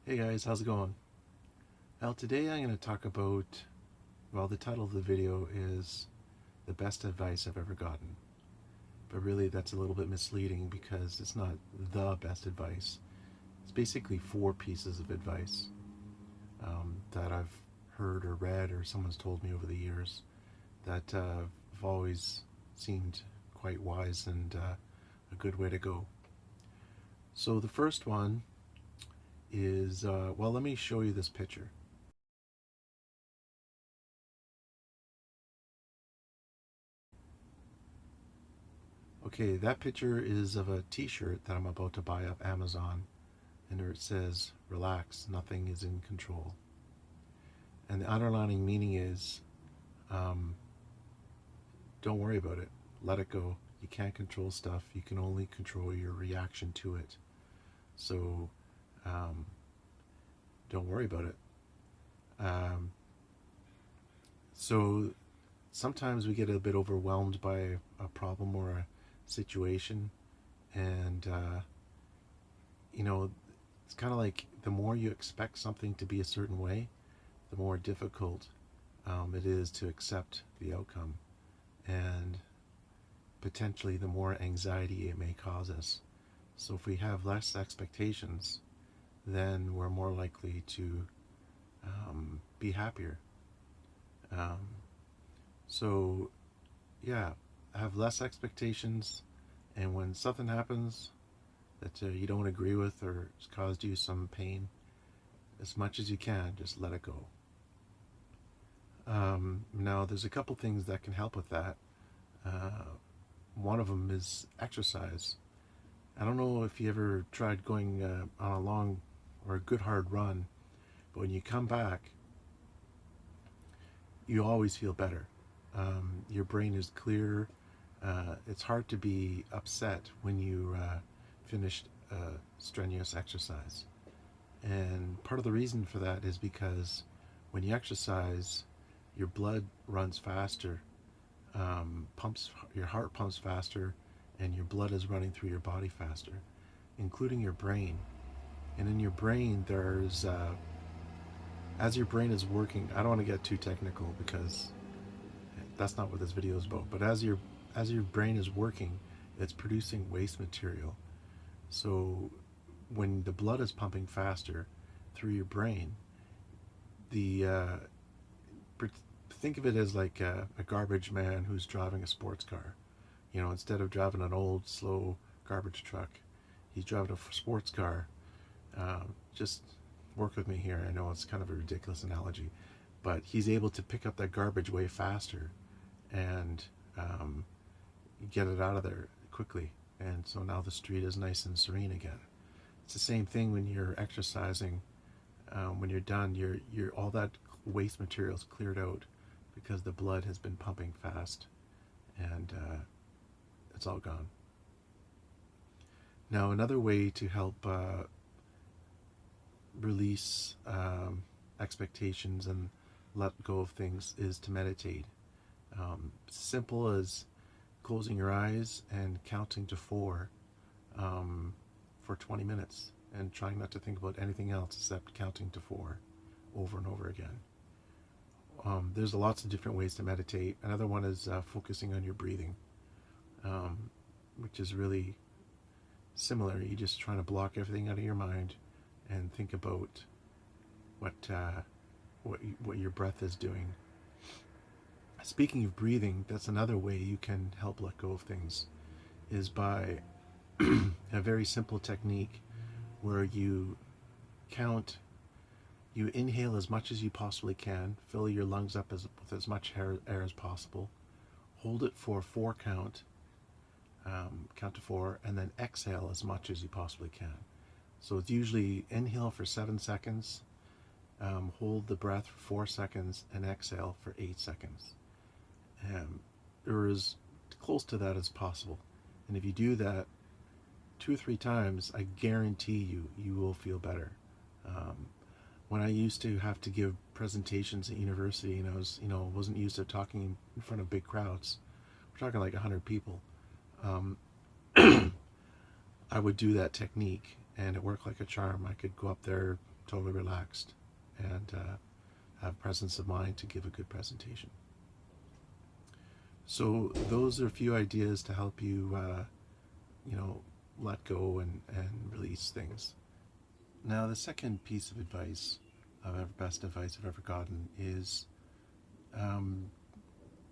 Hey guys, how's it going? Well, today I'm going to talk about, well, the title of the video is The Best Advice I've Ever Gotten. But really, that's a little bit misleading because it's not the best advice. It's basically four pieces of advice that I've heard or read or someone's told me over the years that have always seemed quite wise and a good way to go. So the first one is, well, let me show you this picture. Okay, that picture is of a t-shirt that I'm about to buy off Amazon, and there it says, relax, nothing is in control. And the underlining meaning is, um, don't worry about it. Let it go. You can't control stuff. You can only control your reaction to it. So, um, don't worry about it. Um, so sometimes we get a bit overwhelmed by a problem or a situation, and it's kind of like the more you expect something to be a certain way, the more difficult it is to accept the outcome, and potentially the more anxiety it may cause us. So if we have less expectations, then we're more likely to be happier. Um, so yeah, have less expectations, and when something happens that you don't agree with or has caused you some pain, as much as you can, just let it go. Now, there's a couple things that can help with that. Uh, One of them is exercise. I don't know if you ever tried going on a long or a good hard run, but when you come back, you always feel better. Your brain is clear. It's hard to be upset when you finished strenuous exercise. And part of the reason for that is because when you exercise, your blood runs faster, pumps, your heart pumps faster, and your blood is running through your body faster, including your brain. And in your brain, as your brain is working, I don't want to get too technical because that's not what this video is about. But as your brain is working, it's producing waste material. So when the blood is pumping faster through your brain, the think of it as like a garbage man who's driving a sports car. Instead of driving an old, slow garbage truck, he's driving a sports car. Just work with me here. I know it's kind of a ridiculous analogy, but he's able to pick up that garbage way faster and get it out of there quickly. And so now the street is nice and serene again. It's the same thing when you're exercising. When you're done, you're all that waste material is cleared out because the blood has been pumping fast, and it's all gone. Now, another way to help release expectations and let go of things is to meditate. Simple as closing your eyes and counting to four for 20 minutes and trying not to think about anything else except counting to four over and over again. There's lots of different ways to meditate. Another one is focusing on your breathing, which is really similar. You're just trying to block everything out of your mind and think about what your breath is doing. Speaking of breathing, that's another way you can help let go of things, is by a very simple technique where you count, you inhale as much as you possibly can, fill your lungs up with as much air as possible, hold it for four count to four, and then exhale as much as you possibly can. So it's usually inhale for 7 seconds, hold the breath for 4 seconds, and exhale for 8 seconds. Or as close to that as possible. And if you do that 2 or 3 times, I guarantee you will feel better. When I used to have to give presentations at university, and wasn't used to talking in front of big crowds, we're talking like 100 people, I would do that technique, and it worked like a charm. I could go up there totally relaxed, and have presence of mind to give a good presentation. So those are a few ideas to help you, let go and release things. Now, the second piece of advice, best advice I've ever gotten, is um,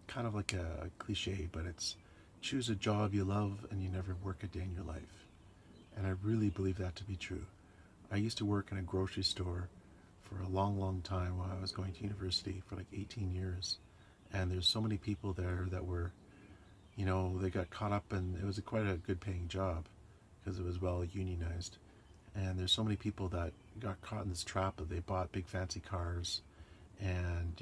kind of like a cliche, but it's choose a job you love and you never work a day in your life. And I really believe that to be true. I used to work in a grocery store for a long, long time while I was going to university for like 18 years. And there's so many people there that were, they got caught up, and it was quite a good paying job because it was well unionized. And there's so many people that got caught in this trap that they bought big fancy cars, and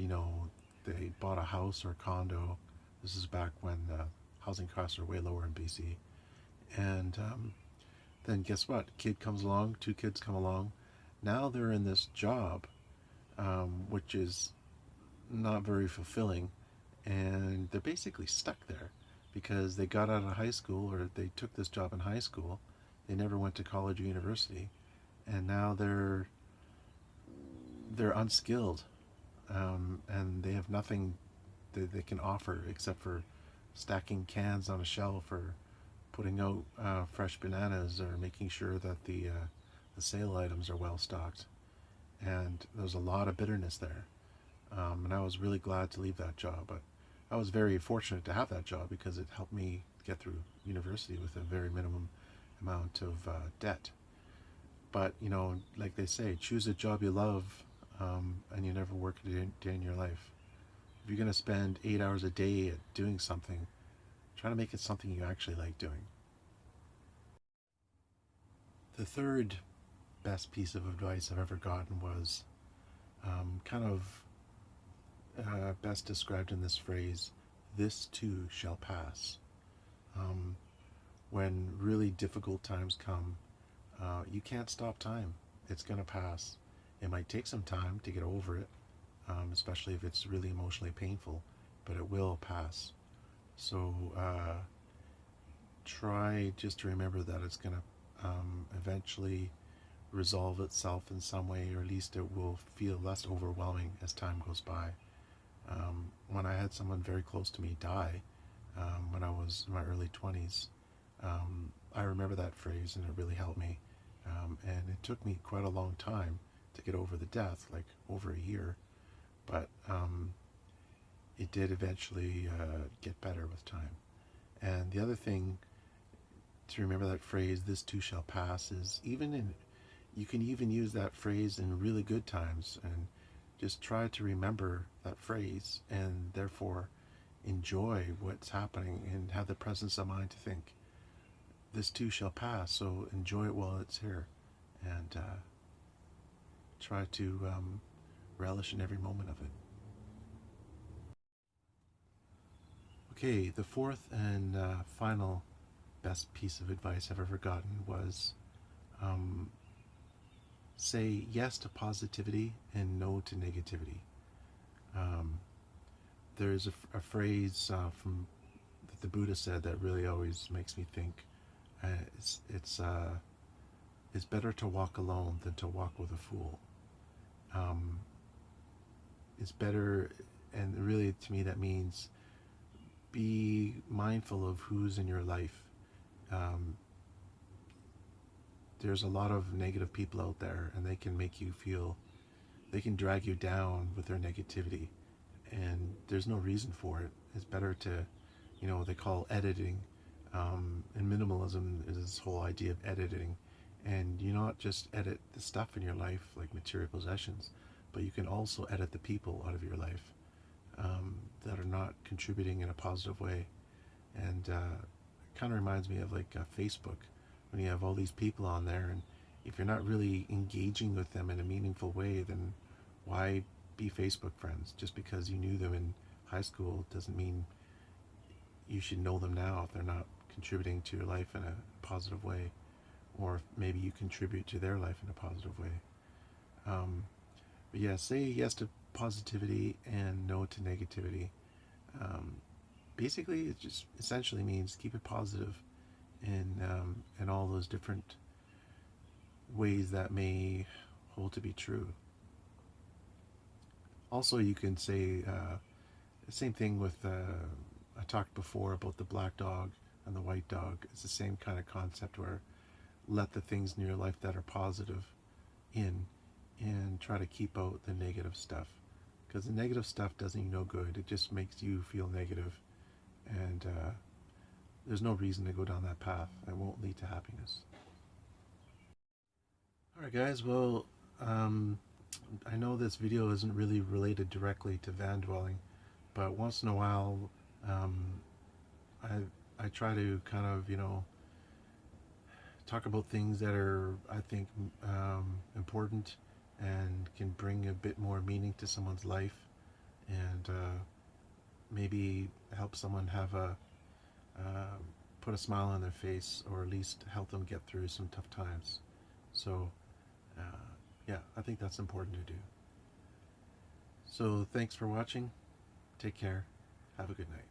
they bought a house or a condo. This is back when housing costs are way lower in BC. And then guess what? Kid comes along, two kids come along. Now they're in this job, which is not very fulfilling, and they're basically stuck there because they got out of high school, or they took this job in high school. They never went to college or university, and now they're unskilled, and they have nothing that they can offer except for stacking cans on a shelf, or putting out fresh bananas, or making sure that the sale items are well stocked. And there's a lot of bitterness there. And I was really glad to leave that job, but I was very fortunate to have that job because it helped me get through university with a very minimum amount of debt. But like they say, choose a job you love, and you never work a day in your life. If you're going to spend 8 hours a day at doing something, try to make it something you actually like doing. The third best piece of advice I've ever gotten was kind of best described in this phrase: "This too shall pass." Um, when really difficult times come, you can't stop time. It's going to pass. It might take some time to get over it, especially if it's really emotionally painful, but it will pass. So try just to remember that it's going to eventually resolve itself in some way, or at least it will feel less overwhelming as time goes by. When I had someone very close to me die, when I was in my early 20s, I remember that phrase, and it really helped me. And it took me quite a long time to get over the death, like over a year, but it did eventually get better with time. And the other thing to remember that phrase, "This too shall pass," is you can even use that phrase in really good times, and just try to remember that phrase, and therefore enjoy what's happening and have the presence of mind to think, "This too shall pass," so enjoy it while it's here, and try to relish in every moment of it. Okay, the fourth and final best piece of advice I've ever gotten was um, say yes to positivity and no to negativity. Um, there's a phrase that the Buddha said that really always makes me think. It's better to walk alone than to walk with a fool. Um, it's better, and really to me that means be mindful of who's in your life. Um, there's a lot of negative people out there, and they can drag you down with their negativity, and there's no reason for it. It's better to, they call editing, and minimalism is this whole idea of editing, and you not just edit the stuff in your life like material possessions, but you can also edit the people out of your life that are not contributing in a positive way. And it kind of reminds me of like Facebook, when you have all these people on there, and if you're not really engaging with them in a meaningful way, then why be Facebook friends? Just because you knew them in high school doesn't mean you should know them now if they're not contributing to your life in a positive way, or if maybe you contribute to their life in a positive way. But yeah, say yes to positivity and no to negativity. Basically, it just essentially means keep it positive in all those different ways that may hold to be true. Also, you can say the same thing with, I talked before about the black dog and the white dog. It's the same kind of concept where let the things in your life that are positive in and try to keep out the negative stuff. Because the negative stuff doesn't you no good. It just makes you feel negative, and there's no reason to go down that path. It won't lead to happiness. Alright guys, well, I know this video isn't really related directly to van dwelling, but once in a while, I try to kind of, talk about things that are, I think, important and can bring a bit more meaning to someone's life, and maybe help someone have put a smile on their face, or at least help them get through some tough times. So, yeah, I think that's important to do. So, thanks for watching. Take care. Have a good night.